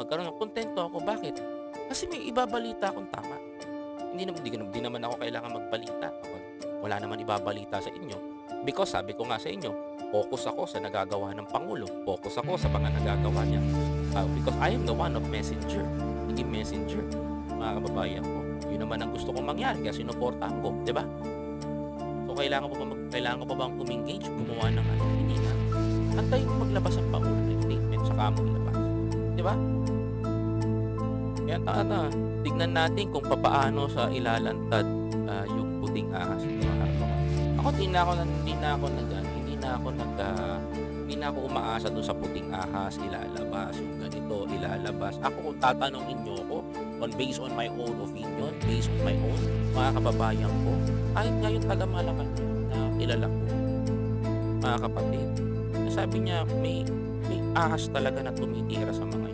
magkaroon ng kontento ako. Bakit? Kasi may ibabalita akong tama. Hindi naman ako kailangan magbalita kapag wala naman ibabalita sa inyo. Because sabi ko nga sa inyo, focus ako sa nagagawa ng Pangulo. Focus ako sa mga nagagawa niya. Because I am the one of messenger. Naging messenger, mga kababayan ko. Yun naman ang gusto kong mangyari kaya sinuportahan ko, di ba? So kailangan ko pa bang umengage, gumawa ng ano? Hindi na. Antayin mo maglabas ang Pangulo ng statement saka mo ilabas. Di ba? Kaya tignan natin kung papaano sa ilalantad yung puting ahas ni Erdogan. Ako hindi na ako umaasa doon sa puting ahas, ilalabas, yung ganito, ilalabas. Ako kung tatanungin niyo ako, based on my own opinion, based on my own, mga kababayan ko, kahit ngayon taga-Malacan na kilala ko, mga kapatid, sabi niya may ahas talaga na tumitira sa mga